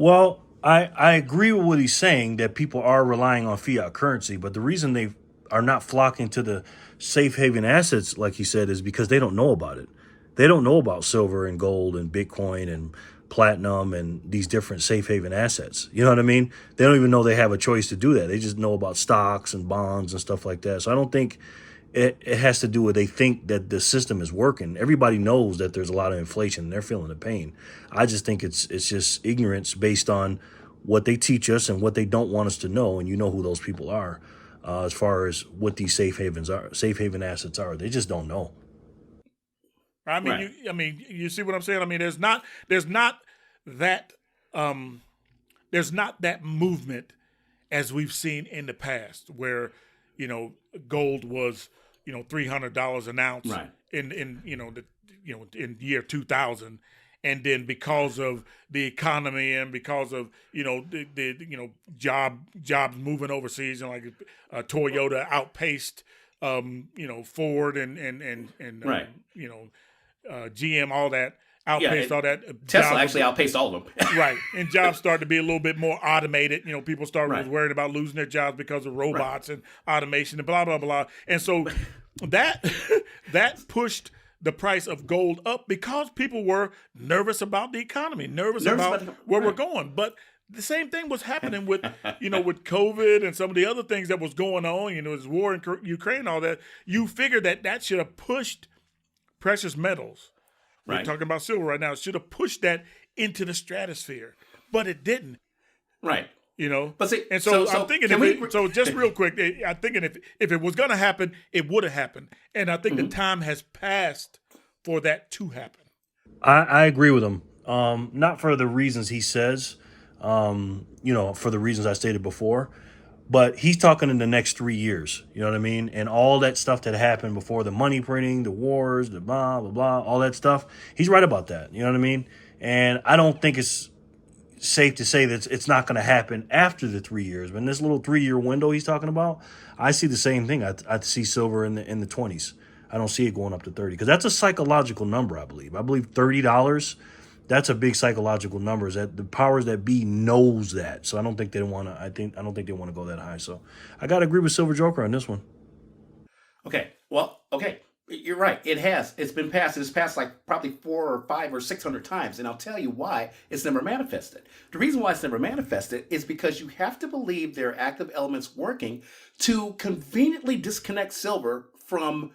Well, I agree with what he's saying that people are relying on fiat currency, but the reason they are not flocking to the safe haven assets, like he said, is because they don't know about it. They don't know about silver and gold and Bitcoin and platinum and these different safe haven assets. You know what I mean? They don't even know they have a choice to do that. They just know about stocks and bonds and stuff like that. So I don't think it has to do with they think that the system is working. Everybody knows that there's a lot of inflation and they're feeling the pain. I just think it's just ignorance based on what they teach us and what they don't want us to know. And you know who those people are, as far as what these safe haven assets are. They just don't know. Right. You see what I'm saying? I mean, that, um, there's not that movement as we've seen in the past, where gold was $300 an ounce Right. in year 2000, and then because of the economy and because of the jobs moving overseas, and like Toyota outpaced Ford and Right. GM, all that Yeah. outpaced all that. Tesla jobs actually outpaced all of them. Right, and jobs started to be a little bit more automated. People started Right. was worried about losing their jobs because of robots Right. and automation and blah blah blah. And so that that pushed the price of gold up because people were nervous about the economy, nervous about where we're right. going. But the same thing was happening with with COVID and some of the other things that was going on. This war in Ukraine, all that. You figured that should have pushed precious metals. We're Right. talking about silver right now. It should have pushed that into the stratosphere, but it didn't. Right. But see, And so I'm thinking, so just real quick, I'm thinking if it was going to happen, it would have happened. And I think the time has passed for that to happen. I agree with him. Not for the reasons he says, for the reasons I stated before, but he's talking in the next 3 years. You know what I mean? And all that stuff that happened before the money printing, the wars, the blah, blah, blah, all that stuff. He's right about that. You know what I mean? And I don't think it's safe to say that it's not going to happen after the 3 years. But in this little 3 year window he's talking about, I see the same thing. I see silver in the 20s. I don't see it going up to 30 because that's a psychological number. I believe $30. That's a big psychological number. Is that the powers that be knows that? So I don't think they want to. I don't think they want to go that high. So I got to agree with Silver Joker on this one. Okay. Well, okay. You're right. It has. It's been passed. It's passed like probably 4 or 5 or 600 times. And I'll tell you why it's never manifested. The reason why it's never manifested is because you have to believe there are active elements working to conveniently disconnect silver from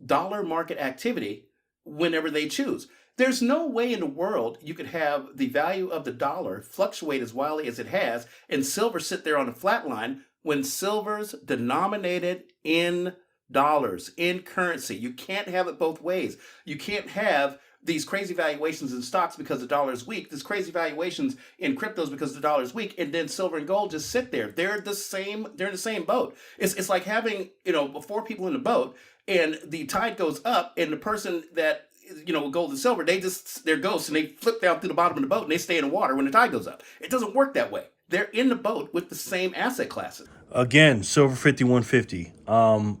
dollar market activity whenever they choose. There's no way in the world you could have the value of the dollar fluctuate as wildly as it has and silver sit there on a flat line when silver's denominated in dollars, in currency. You can't have it both ways. You can't have these crazy valuations in stocks because the dollar is weak, these crazy valuations in cryptos because the dollar is weak, and then silver and gold just sit there. They're in the same boat. It's like having, 4 people in a boat and the tide goes up and the person that gold and silver, they're ghosts and they flip down through the bottom of the boat and they stay in the water when the tide goes up. It doesn't work that way. They're in the boat with the same asset classes. Again, silver 5150.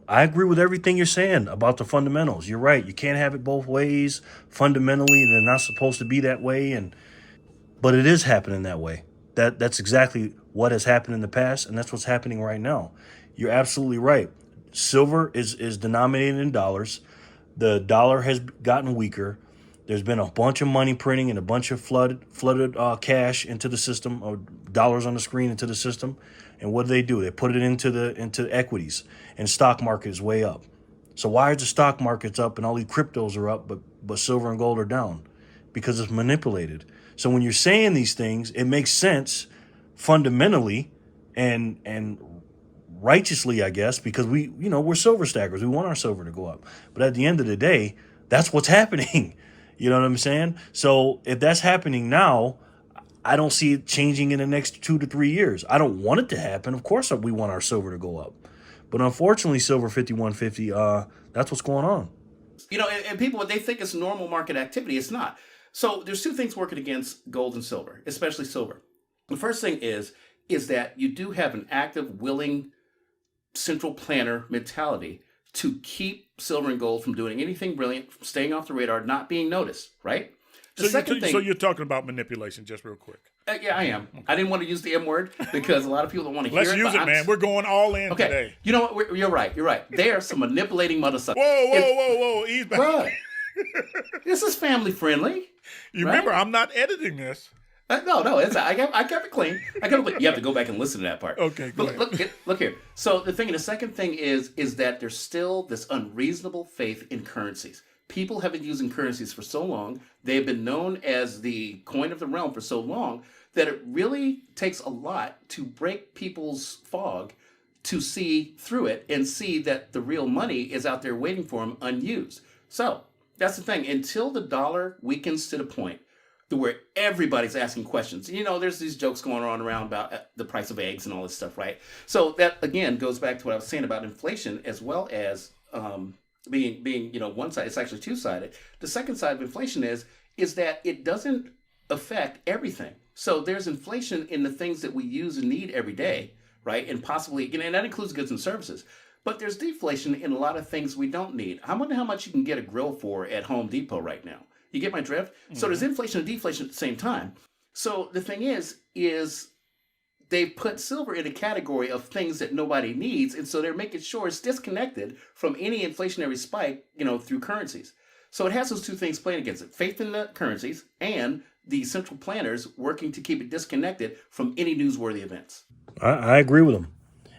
I agree with everything you're saying about the fundamentals. You're right. You can't have it both ways. Fundamentally, they're not supposed to be that way, but it is happening that way. That's exactly what has happened in the past, and that's what's happening right now. You're absolutely right. Silver is denominated in dollars. The dollar has gotten weaker. There's been a bunch of money printing and a bunch of flooded cash into the system, or dollars on the screen into the system. And what do? They put it into equities, and stock market is way up. So why is the stock market's up and all these cryptos are up, but silver and gold are down? Because it's manipulated. So when you're saying these things, it makes sense fundamentally and righteously, I guess, because we're silver stackers. We want our silver to go up. But at the end of the day, that's what's happening. You know what I'm saying? So if that's happening now, I don't see it changing in the next 2 to 3 years. I don't want it to happen. Of course, we want our silver to go up. But unfortunately, silver 5150, that's what's going on. And people, they think it's normal market activity. It's not. So there's 2 things working against gold and silver, especially silver. The first thing is that you do have an active, willing central planner mentality to keep silver and gold from doing anything brilliant, from staying off the radar, not being noticed, right? The second thing, so you're talking about manipulation, just real quick. Yeah, I am. I didn't want to use the M word because a lot of people don't want to hear it. Let's use it, man. We're going all in today. You know what? You're right. You're right. They are some manipulating mother suckers. Whoa. Ease back. Bruh, this is family friendly. You remember, I'm not editing this. No. I kept it clean. You have to go back and listen to that part. Okay, go ahead. Look here. So the second thing is that there's still this unreasonable faith in currencies. People have been using currencies for so long. They have been known as the coin of the realm for so long that it really takes a lot to break people's fog to see through it and see that the real money is out there waiting for them unused. So that's the thing. Until the dollar weakens to the point to where everybody's asking questions. There's these jokes going on around about the price of eggs and all this stuff, right? So that, again, goes back to what I was saying about inflation as well as being one side. It's actually two-sided. The second side of inflation is that it doesn't affect everything. So there's inflation in the things that we use and need every day, right? And possibly, and that includes goods and services. But there's deflation in a lot of things we don't need. I wonder how much you can get a grill for at Home Depot right now. You get my drift? Mm-hmm. So there's inflation and deflation at the same time. So the thing is they've put silver in a category of things that nobody needs, and so they're making sure it's disconnected from any inflationary spike, through currencies. So it has those two things playing against it: faith in the currencies and the central planners working to keep it disconnected from any newsworthy events. I agree with them.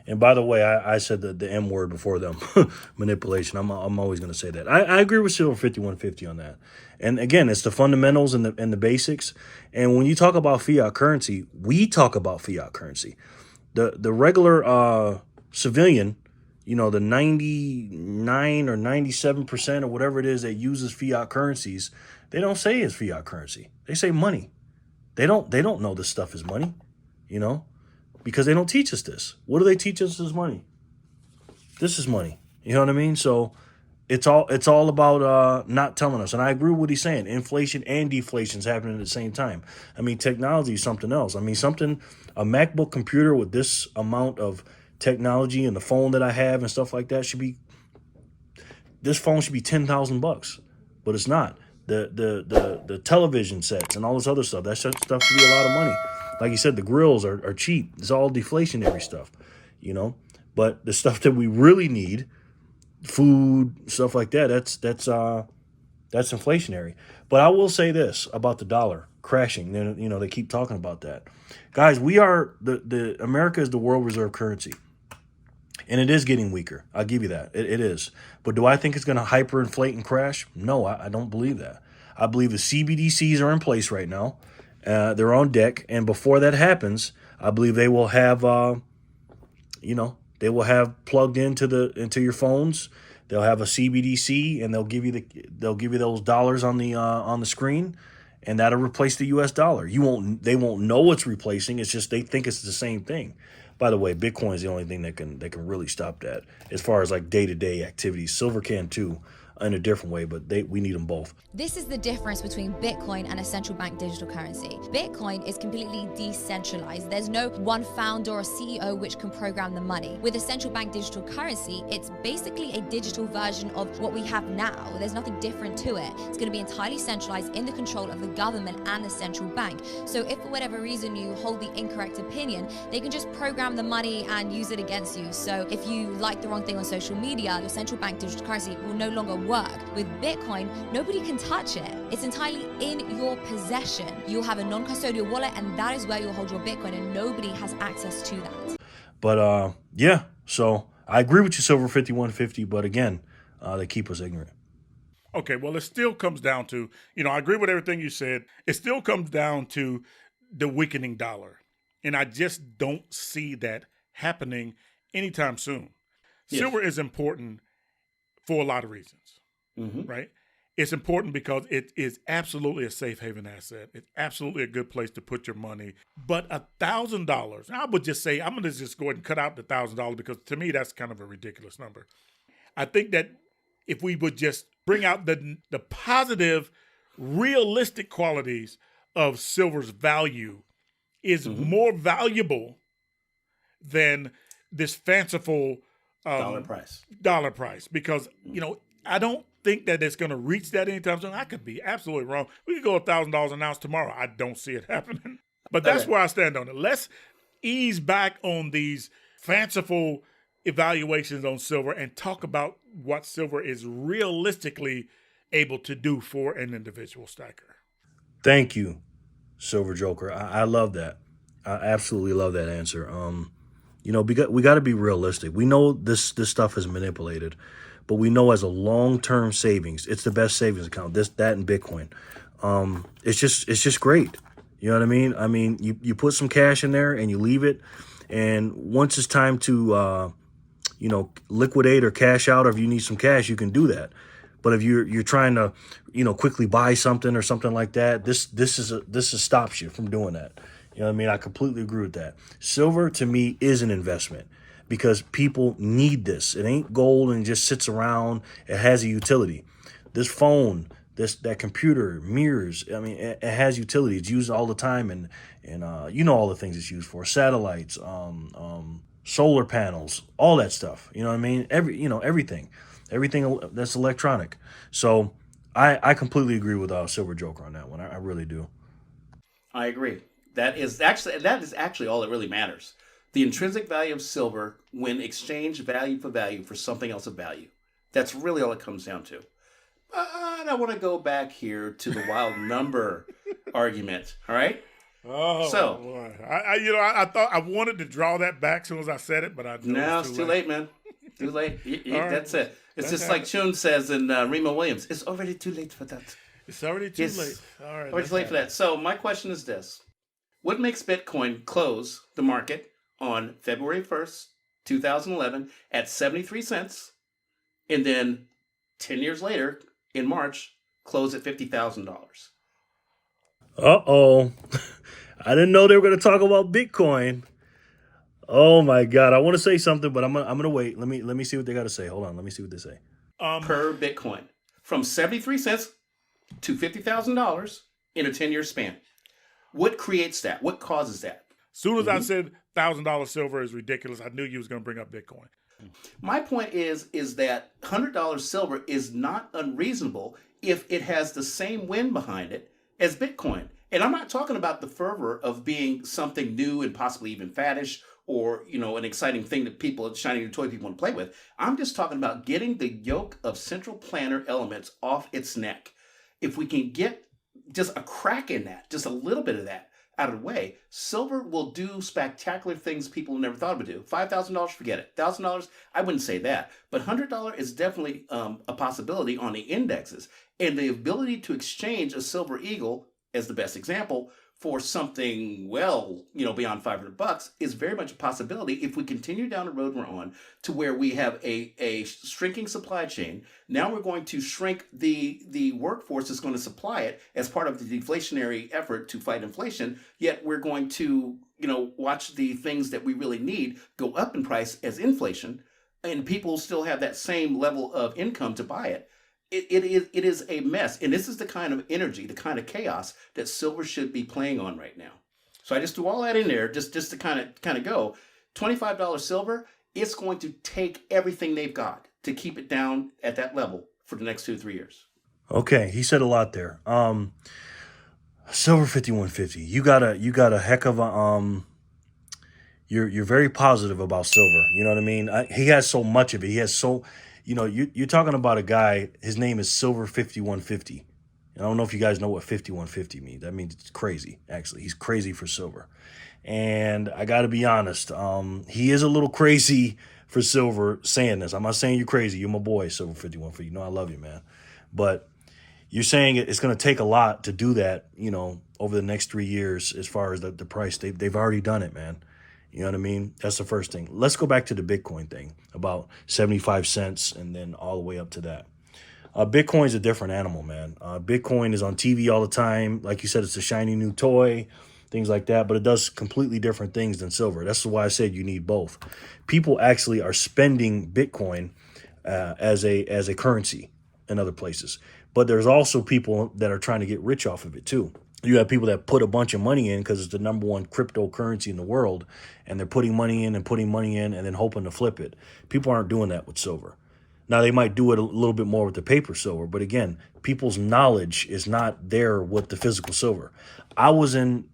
And by the way, I said the M word before them, manipulation. I'm always going to say that. I agree with Silver 5150 on that. And again, it's the fundamentals and the basics. And when you talk about fiat currency, we talk about fiat currency. The regular civilian, the 99 or 97% or whatever it is that uses fiat currencies, they don't say it's fiat currency. They say money. They don't know this stuff is money, because they don't teach us this. What do they teach us as money? This is money. You know what I mean? So it's all about not telling us. And I agree with what he's saying. Inflation and deflation is happening at the same time. I mean, technology is something else. I mean, a MacBook computer with this amount of technology and the phone that I have and stuff like that this phone should be $10,000, but it's not. The television sets and all this other stuff, that stuff should be a lot of money. Like you said, the grills are cheap. It's all deflationary stuff, But the stuff that we really need, food, stuff like that, that's inflationary. But I will say this about the dollar crashing. They keep talking about that. Guys, we are the America is the world reserve currency. And it is getting weaker. I'll give you that. It is. But do I think it's going to hyperinflate and crash? No, I don't believe that. I believe the CBDCs are in place right now. They're on deck, and before that happens, I believe they will have, plugged into your phones. They'll have a CBDC, and they'll give you those dollars on the screen, and that'll replace the U.S. dollar. They won't know it's replacing. It's just they think it's the same thing. By the way, Bitcoin is the only thing that can really stop that as far as like day-to-day activities. Silver can too, in a different way, but we need them both. This is the difference between Bitcoin and a central bank digital currency. Bitcoin is completely decentralized. There's no one founder or CEO which can program the money. With a central bank digital currency, it's basically a digital version of what we have now. There's nothing different to it. It's going to be entirely centralized in the control of the government and the central bank. So if for whatever reason you hold the incorrect opinion, they can just program the money and use it against you. So if you like the wrong thing on social media, your central bank digital currency will no longer work. With Bitcoin, nobody can touch it. It's entirely in your possession. You'll have a non-custodial wallet, and that is where you'll hold your Bitcoin, and nobody has access to that. But yeah, so I agree with you, Silver 5150, but again, they keep us ignorant. Okay, well, it still comes down to, I agree with everything you said. It still comes down to the weakening dollar. And I just don't see that happening anytime soon. Yes. Silver is important for a lot of reasons. Mm-hmm. Right? It's important because it is absolutely a safe haven asset. It's absolutely a good place to put your money. But $1,000, I would just say, I'm going to just go ahead and cut out the $1,000 because to me, that's kind of a ridiculous number. I think that if we would just bring out the positive, realistic qualities of silver's value is more valuable than this fanciful dollar price. Because, I don't think that it's going to reach that anytime soon. I could be absolutely wrong. We could go $1,000 an ounce tomorrow. I don't see it happening. But that's Okay. where I stand on it. Let's ease back on these fanciful evaluations on silver and talk about what silver is realistically able to do for an individual stacker. Thank you, Silver Joker. I love that. I absolutely love that answer. We got to be realistic. We know this stuff is manipulated, but we know as a long term savings, it's the best savings account. That and Bitcoin. It's just great. You know what I mean? I mean, you put some cash in there and you leave it, and once it's time to liquidate or cash out, or if you need some cash, you can do that. But if you're trying to, quickly buy something or something like that, this stops you from doing that. You know what I mean? I completely agree with that. Silver to me is an investment because people need this. It ain't gold and it just sits around. It has a utility. This phone, that computer, mirrors. I mean, it has utility. It's used all the time, and all the things it's used for: satellites, solar panels, all that stuff. You know what I mean? Everything that's electronic. So I completely agree with Silver Joker on that one. I really do. I agree. That is actually all that really matters. The intrinsic value of silver when exchanged value for something else of value. That's really all it comes down to. But I want to go back here to the wild number argument. All right. Oh, so boy. I thought I wanted to draw that back as soon as I said it, but it's too late, man. Too late. That's it. It's just like Chun says in Remo Williams. It's already too late for that. It's already too late. All right. Already too late for that. So my question is this. What makes Bitcoin close the market on February 1st, 2011 at 73 cents, and then 10 years later, in March, close at $50,000? Uh-oh. I didn't know they were going to talk about Bitcoin. Oh my God. I want to say something, but I'm gonna wait. Let me see what they got to say. Hold on. Let me see what they say. Per Bitcoin. From 73 cents to $50,000 in a 10-year span. What creates that? What causes that? Soon as I said $1,000 silver is ridiculous, I knew you was going to bring up Bitcoin. My point is that $100 silver is not unreasonable if it has the same wind behind it as Bitcoin. And I'm not talking about the fervor of being something new and possibly even faddish or, an exciting thing that people, shiny new toy people want to play with. I'm just talking about getting the yoke of central planner elements off its neck. If we can get just a crack in that, just a little bit of that out of the way, silver will do spectacular things people never thought it would do. $5,000, forget it. $1,000, I wouldn't say that. But $100 is definitely a possibility on the indexes. And the ability to exchange a silver eagle, as the best example, for something beyond $500 is very much a possibility if we continue down the road we're on to where we have a shrinking supply chain. Now we're going to shrink the workforce that's going to supply it as part of the deflationary effort to fight inflation. Yet we're going to watch the things that we really need go up in price as inflation, and people still have that same level of income to buy it. It is a mess, and this is the kind of energy, the kind of chaos that silver should be playing on right now. So I just threw all that in there just to kind of go. $25 silver, it's going to take everything they've got to keep it down at that level for the next 2-3 years. Okay, he said a lot there. Silver 5150. You got a heck of a You're very positive about silver. You know what I mean? He has so much of it. He has so. You're talking about a guy, his name is Silver 5150. I don't know if you guys know what 5150 means. That means it's crazy, actually. He's crazy for silver. And I got to be honest, he is a little crazy for silver saying this. I'm not saying you're crazy. You're my boy, Silver 5150. I love you, man. But you're saying it's going to take a lot to do that, over the next 3 years as far as the price. They've already done it, man. You know what I mean? That's the first thing. Let's go back to the Bitcoin thing, about 75 cents and then all the way up to that. Bitcoin's a different animal, man. Bitcoin is on TV all the time. Like you said, it's a shiny new toy, things like that. But it does completely different things than silver. That's why I said you need both. People actually are spending Bitcoin as a currency in other places. But there's also people that are trying to get rich off of it, too. You have people that put a bunch of money in because it's the number one cryptocurrency in the world, and they're putting money in and then hoping to flip it. People aren't doing that with silver. Now they might do it a little bit more with the paper silver, but again, people's knowledge is not there with the physical silver. I was in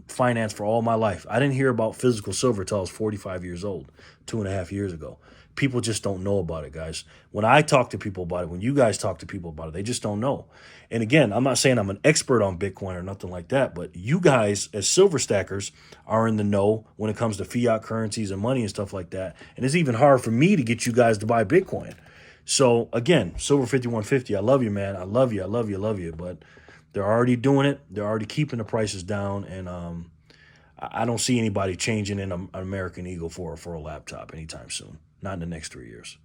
finance for all my life. I didn't hear about physical silver till I was 45 years old, 2.5 years ago. People just don't know about it, guys. When I talk to people about it, when you guys talk to people about it, they just don't know. And again, I'm not saying I'm an expert on Bitcoin or nothing like that, but you guys as silver stackers are in the know when it comes to fiat currencies and money and stuff like that. And it's even hard for me to get you guys to buy Bitcoin. So again, Silver 5150, I love you, man. I love you. I love you. I love you. But they're already doing it. They're already keeping the prices down. And I don't see anybody changing in an American Eagle for a laptop anytime soon. Not in the next 3 years.